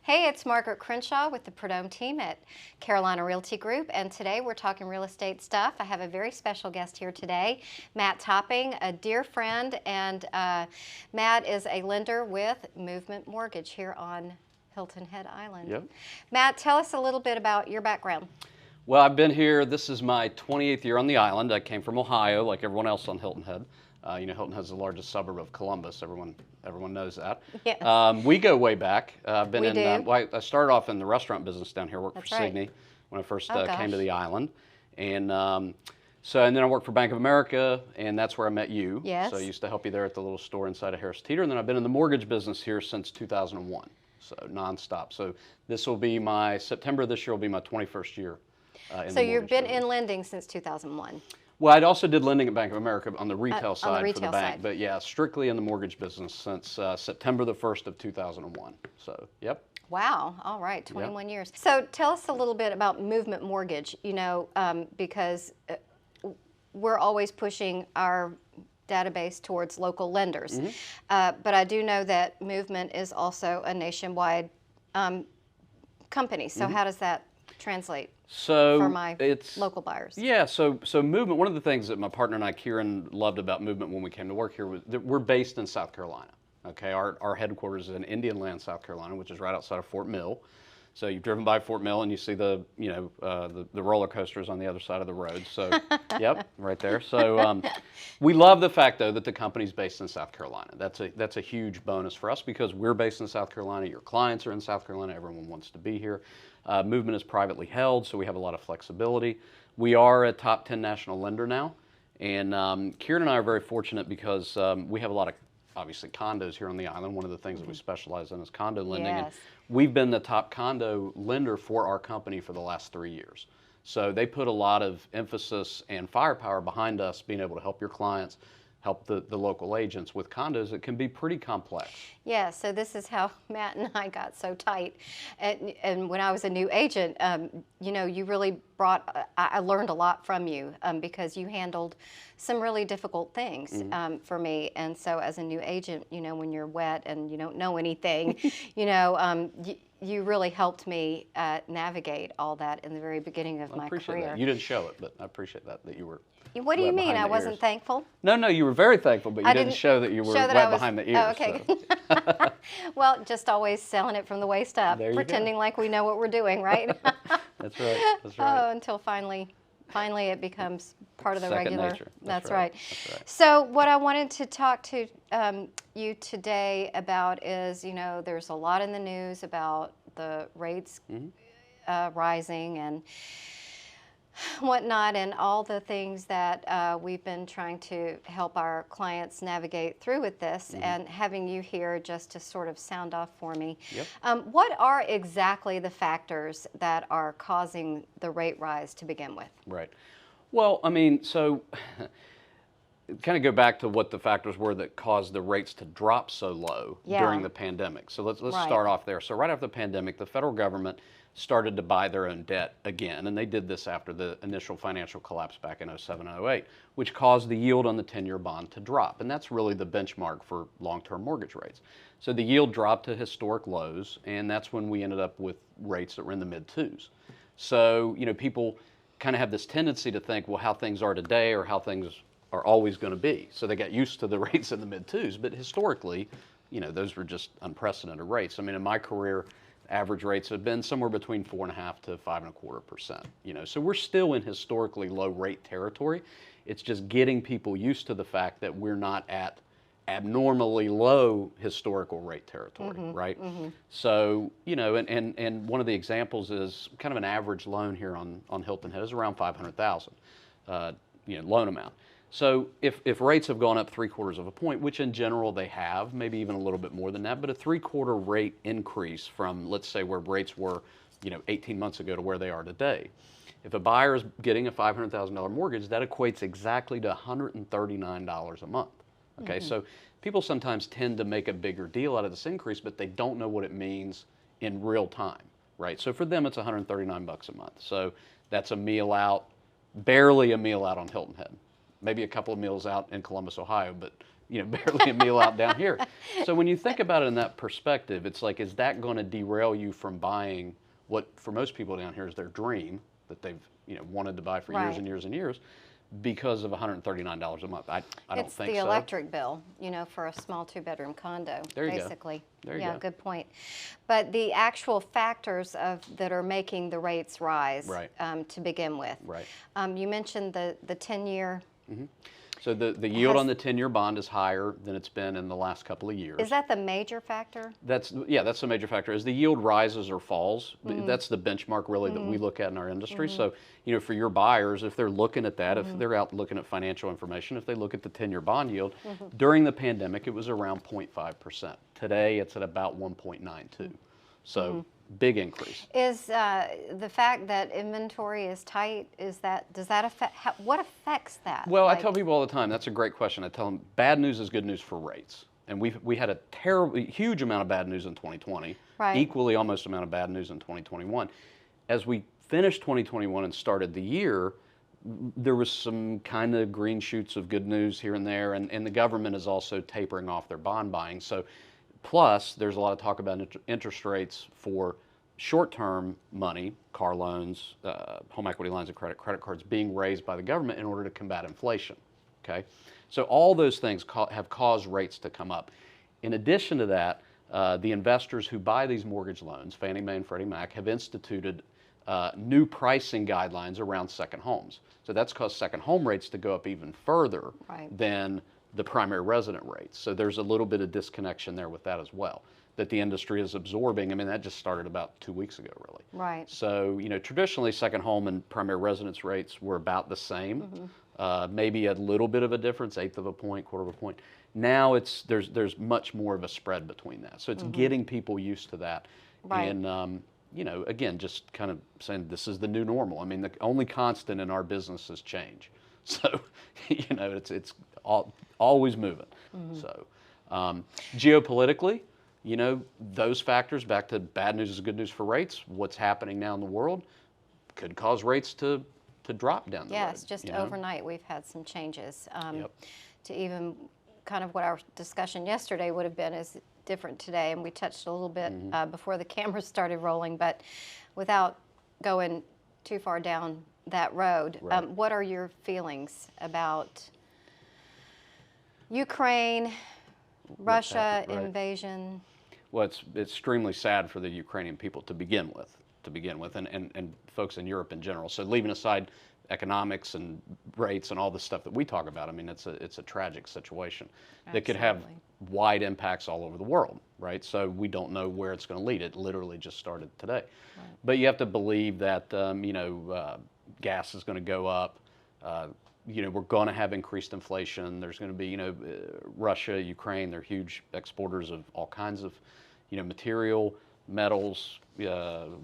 Hey, it's Margaret Crenshaw with the Perdome team at Carolina Realty Group, and today we're talking real estate stuff. I have a very special guest here today, Matt Topping, a dear friend, and Matt is a lender with Movement Mortgage here on Hilton Head Island. Yep. Matt, tell us a little bit about your background. Well, I've been here, this is my 28th year on the island. I came from Ohio, like everyone else on Hilton Head. Hilton Head is the largest suburb of Columbus. Everyone knows that. Yes. We go way back. I've been We in. do. Well, I started off in the restaurant business down here. Worked That's for right. Signy when I first Oh, came to gosh. the island, and and then I worked for Bank of America, and that's where I met you. Yes. So I used to help you there at the little store inside of Harris Teeter, and then I've been in the mortgage business here since 2001. So nonstop. So this will be September this year will be my 21st year. So you've mortgage been business. in lending since 2001. Well, I also did lending at Bank of America on the retail on side the for the retail bank, side. but yeah, strictly in the mortgage business since September the 1st of 2001. So, yep. Wow, all right, 21 years. So tell us a little bit about Movement Mortgage, because we're always pushing our database towards local lenders. But I do know that Movement is also a nationwide company. So how does that translate So for my it's local buyers? Yeah, so Movement, one of the things that my partner and I, Kieran, loved about Movement when we came to work here was that we're based in South Carolina. Okay, our headquarters is in Indian Land, South Carolina, which is right outside of Fort Mill. So you've driven by Fort Mill and you see the roller coasters on the other side of the road. So, yep, right there. So we love the fact though that the company's based in South Carolina. That's a huge bonus for us because we're based in South Carolina. Your clients are in South Carolina. Everyone wants to be here. Movement is privately held, so we have a lot of flexibility. We are a top 10 national lender now, and Kieran and I are very fortunate because we have a lot of obviously condos here on the island. One of the things that we specialize in is condo lending. Yes. And we've been the top condo lender for our company for the last 3 years. So they put a lot of emphasis and firepower behind us being able to help your clients, help the local agents with condos that can be pretty complex. Yeah, so this is how Matt and I got so tight. And when I was a new agent, you really I learned a lot from you because you handled some really difficult things for me. And so as a new agent, when you're wet and you don't know anything, you really helped me navigate all that in the very beginning of my appreciate career. that. You didn't show it, but I appreciate that you were. What do you wet mean? behind I the wasn't ears. thank?ful? No, you were very thankful, but you didn't show that you were show that wet behind the ears. Oh, okay. So. Well, just always selling it from the waist up, There you pretending go. like we know what we're doing, right? That's right. That's right. Oh, until finally it becomes part of the Second regular. nature. That's right. That's right. So what I wanted to talk to you today about is, there's a lot in the news about the rates rising and whatnot, and all the things that we've been trying to help our clients navigate through with this, and having you here just to sort of sound off for me. Yep. What are exactly the factors that are causing the rate rise to begin with? Right. Well, I mean, so kind of go back to what the factors were that caused the rates to drop so low during the pandemic. So let's Right. start off there. So right after the pandemic, the federal government started to buy their own debt again, and they did this after the initial financial collapse back in 07 and 08, which caused the yield on the 10-year bond to drop, and that's really the benchmark for long-term mortgage rates. So the yield dropped to historic lows, and that's when we ended up with rates that were in the mid-twos. So, people kind of have this tendency to think, well, how things are today or how things are always going to be. So they got used to the rates in the mid-twos, but historically, those were just unprecedented rates. I mean, in my career, average rates have been somewhere between 4.5% to 5.25%. So we're still in historically low rate territory. It's just getting people used to the fact that we're not at abnormally low historical rate territory, right? So, and one of the examples is kind of an average loan here on Hilton Head is around $500,000, loan amount. So if rates have gone up 3/4 of a point, which in general they have, maybe even a little bit more than that, but a 3/4 rate increase from, let's say, where rates were, 18 months ago to where they are today. If a buyer is getting a $500,000 mortgage, that equates exactly to $139 a month. Okay, so people sometimes tend to make a bigger deal out of this increase, but they don't know what it means in real time, right? So for them, it's $139 a month. So that's a meal out, barely a meal out on Hilton Head. Maybe a couple of meals out in Columbus, Ohio, but barely a meal out down here. So when you think about it in that perspective, it's like, is that going to derail you from buying what for most people down here is their dream that they've wanted to buy for years Right. and years and years because of $139 a month? I don't It's think the so. electric bill, for a small 2-bedroom condo, There you go. basically. There you Yeah, go. good point. But the actual factors that are making the rates rise, Right. to begin with. Right. You mentioned the 10-year. So the yield on the 10-year bond is higher than it's been in the last couple of years. Is that the major factor? That's the major factor. As the yield rises or falls, that's the benchmark really that we look at in our industry. So, for your buyers, if they're looking at that, if they're out looking at financial information, if they look at the 10-year bond yield, during the pandemic, it was around 0.5%. Today, it's at about 1.92. So, big increase. Is the fact that inventory is tight, does that affect, what affects that? Well, I tell people all the time, that's a great question. I tell them bad news is good news for rates. And we had a huge amount of bad news in 2020, Right. equally almost amount of bad news in 2021. As we finished 2021 and started the year, there was some kind of green shoots of good news here and there, and the government is also tapering off their bond buying. So, plus, there's a lot of talk about interest rates for short-term money, car loans, home equity lines of credit, credit cards being raised by the government in order to combat inflation. Okay, so all those things have caused rates to come up. In addition to that, the investors who buy these mortgage loans, Fannie Mae and Freddie Mac, have instituted new pricing guidelines around second homes. So that's caused second home rates to go up even further Right. than the primary resident rates. So there's a little bit of disconnection there with that as well, that the industry is absorbing. I mean, that just started about 2 weeks ago, really. Right. So, traditionally second home and primary residence rates were about the same, maybe a little bit of a difference, eighth of a point, quarter of a point. Now there's much more of a spread between that. So it's getting people used to that. Right. And, again, just kind of saying this is the new normal. I mean, the only constant in our business is change. So, it's always moving. So, geopolitically, those factors, back to bad news is good news for rates, what's happening now in the world could cause rates to drop down the road. Yes, just overnight we've had some changes. Yep. To even kind of what our discussion yesterday would have been is different today, and we touched a little bit before the cameras started rolling, but without going too far down that road, Right. what are your feelings about Ukraine, Russia happened, right. invasion? Well, it's extremely sad for the Ukrainian people to begin with, and folks in Europe in general. So leaving aside economics and rates and all the stuff that we talk about, I mean, it's a tragic situation that could have Absolutely. wide impacts all over the world, right? So we don't know where it's going to lead. It literally just started today. But you have to believe that, gas is going to go up. We're going to have increased inflation. There's going to be, Russia, Ukraine, they're huge exporters of all kinds of, material, metals,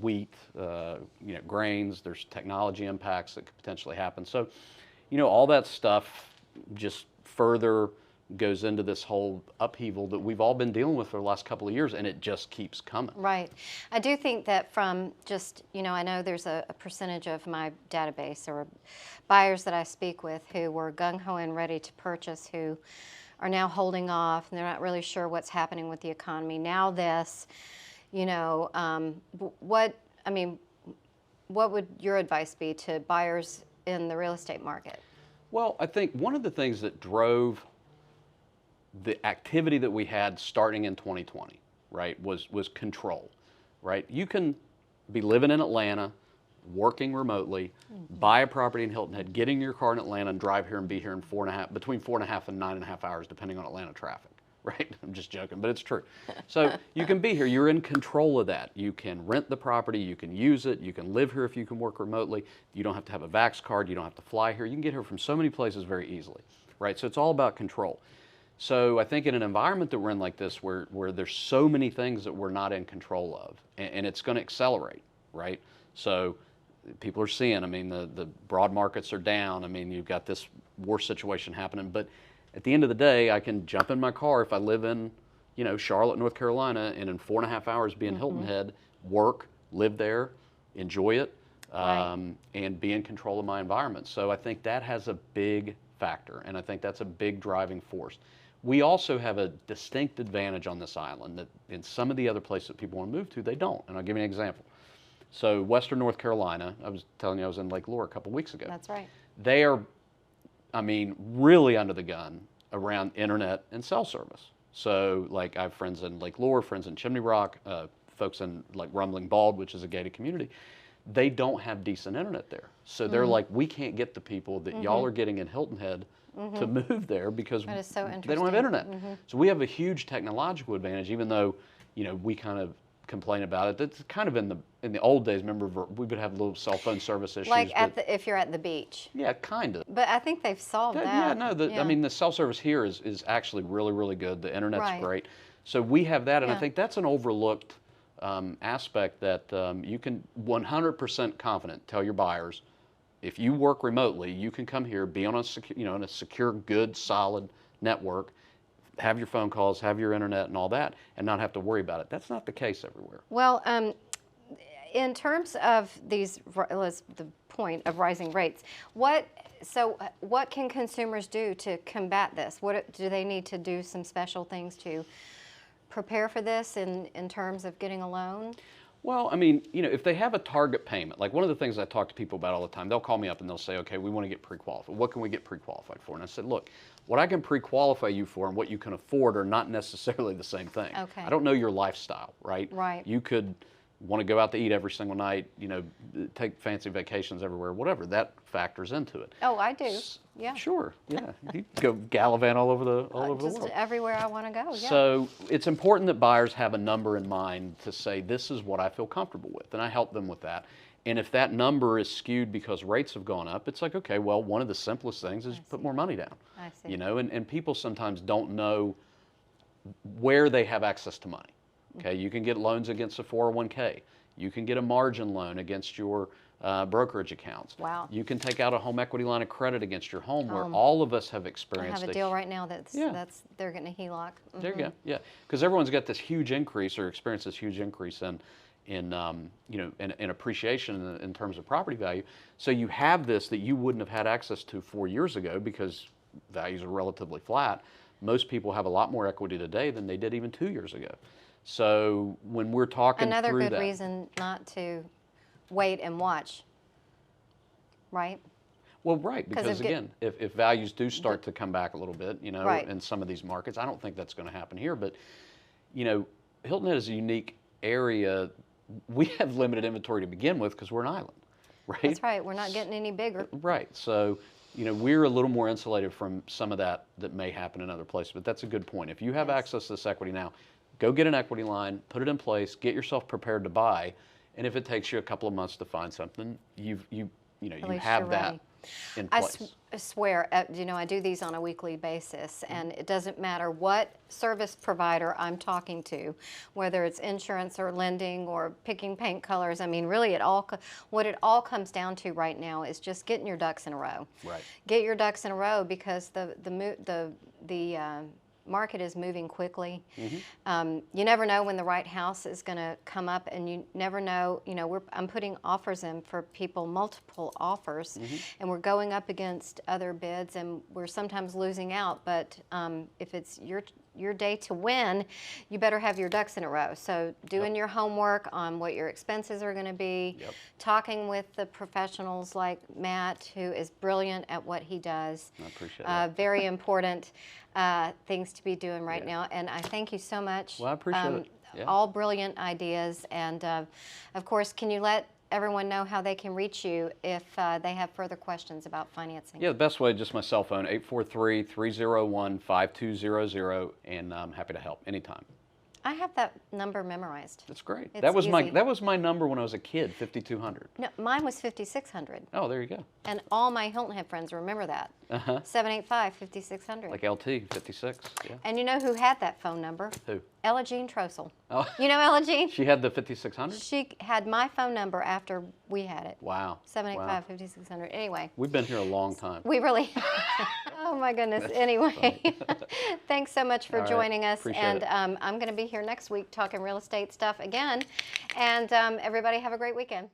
wheat, grains. There's technology impacts that could potentially happen. So, all that stuff just further goes into this whole upheaval that we've all been dealing with for the last couple of years, and it just keeps coming. Right. I do think that from just, I know there's a percentage of my database or buyers that I speak with who were gung-ho and ready to purchase, who are now holding off, and they're not really sure what's happening with the economy. Now this, what would your advice be to buyers in the real estate market? Well, I think one of the things that drove the activity that we had starting in 2020, right, was control, right? You can be living in Atlanta, working remotely, buy a property in Hilton Head, get in your car in Atlanta and drive here and be here in between 4.5 and 9.5 hours, depending on Atlanta traffic, right? I'm just joking, but it's true. So you can be here, you're in control of that. You can rent the property, you can use it, you can live here if you can work remotely. You don't have to have a Vax card, you don't have to fly here. You can get here from so many places very easily, right? So it's all about control. So I think in an environment that we're in like this, where there's so many things that we're not in control of, and it's going to accelerate, right? So people are seeing, I mean, the broad markets are down. I mean, you've got this war situation happening, but at the end of the day, I can jump in my car if I live in, Charlotte, North Carolina, and in 4.5 hours be in Hilton Head, work, live there, enjoy it, and be in control of my environment. So I think that has a big factor, and I think that's a big driving force. We also have a distinct advantage on this island that in some of the other places that people want to move to, they don't. And I'll give you an example. So Western North Carolina, I was telling you I was in Lake Lure a couple weeks ago. That's right. They are, I mean, really under the gun around internet and cell service. So like I have friends in Lake Lure, friends in Chimney Rock, folks in like Rumbling Bald, which is a gated community. They don't have decent internet there. So they're like, we can't get the people that y'all are getting in Hilton Head to move there because That is so they don't have internet. interesting. So we have a huge technological advantage, even though, you know, we kind of complain about it. That's kind of in the old days. Remember, we would have little cell phone service issues. Like if you're at the beach. Yeah, kind of. But I think they've solved that. Yeah, no. I mean, the cell service here is actually really, really good. The internet's great. So we have that, and I think that's an overlooked aspect that you can 100% confident tell your buyers, if you work remotely, you can come here, be on a in a secure, good, solid network, have your phone calls, have your internet and all that, and not have to worry about it. That's not the case everywhere. Well, in terms of the point of rising rates, what can consumers do to combat this? What do they need to do? Some special things to prepare for this in terms of getting a loan? Well, I mean, you know, if they have a target payment, like one of the things I talk to people about all the time, they'll call me up and they'll say, okay, we want to get pre-qualified. What can we get pre-qualified for? And I said, look, what I can pre-qualify you for and what you can afford are not necessarily the same thing. Okay. I don't know your lifestyle, right? Right. You could want to go out to eat every single night, you know, take fancy vacations everywhere, whatever. That factors into it. Oh, I do. Yeah. Sure. Yeah. You go gallivant all over the Just world. everywhere I want to go. Yeah. So it's important that buyers have a number in mind to say, this is what I feel comfortable with, and I help them with that. And if that number is skewed because rates have gone up, it's like, okay, well, one of the simplest things is put more money down. I see. You know, and people sometimes don't know where they have access to money. Okay, you can get loans against a 401k. You can get a margin loan against your brokerage accounts. Wow. You can take out a home equity line of credit against your home, where all of us have I experienced have a deal right now that's they're getting a HELOC. There you go. Yeah, because everyone's got this huge increase or experienced this huge increase in you know, in appreciation in terms of property value. So you have this that you wouldn't have had access to 4 years ago because values are relatively flat. Most people have a lot more equity today than they did even 2 years ago. So when we're talking Another through good reason not to wait and watch, right? Well, right, because again, if values do start to come back a little bit, you know, in some of these markets, I don't think that's going to happen here. But, you know, Hilton Head is a unique area. We have limited inventory to begin with because we're an island, right? That's right. We're not getting any bigger. Right. So, you know, we're a little more insulated from some of that may happen in other places. But that's a good point. If you have access to this equity now, go get an equity line, put it in place, get yourself prepared to buy, and if it takes you a couple of months to find something, you have that in place. I swear, you know, I do these on a weekly basis, and it doesn't matter what service provider I'm talking to, whether it's insurance or lending or picking paint colors. I mean, really, what it all comes down to right now is just getting your ducks in a row. Right. Get your ducks in a row because the market is moving quickly. You never know when the right house is going to come up, and you never know. You know, I'm putting offers in for people, multiple offers, and we're going up against other bids, and we're sometimes losing out. But if it's your day to win, you better have your ducks in a row. So doing your homework on what your expenses are going to be, talking with the professionals like Matt, who is brilliant at what he does. I appreciate that. Very important things to be doing right now. And I thank you so much. Well, I appreciate it. Yeah. All brilliant ideas. And of course, can you let everyone know how they can reach you if they have further questions about financing? Yeah, the best way, just my cell phone, 843-301-5200, and I'm happy to help anytime. I have that number memorized. That's great. It's That was easy. my number when I was a kid, 5200. No, mine was 5600. Oh, there you go. And all my Hilton Head friends remember that. 785-5600. Like LT, 56. Yeah. And you know who had that phone number? Who? Ella Jean Trossel. Oh. You know Ella Jean? She had the 5600? She had my phone number after we had it. Wow. 785-5600. Anyway. We've been here a long time. We really, oh my goodness. Anyway, thanks so much for joining us. Appreciate and it. I'm going to be here next week talking real estate stuff again. And everybody have a great weekend.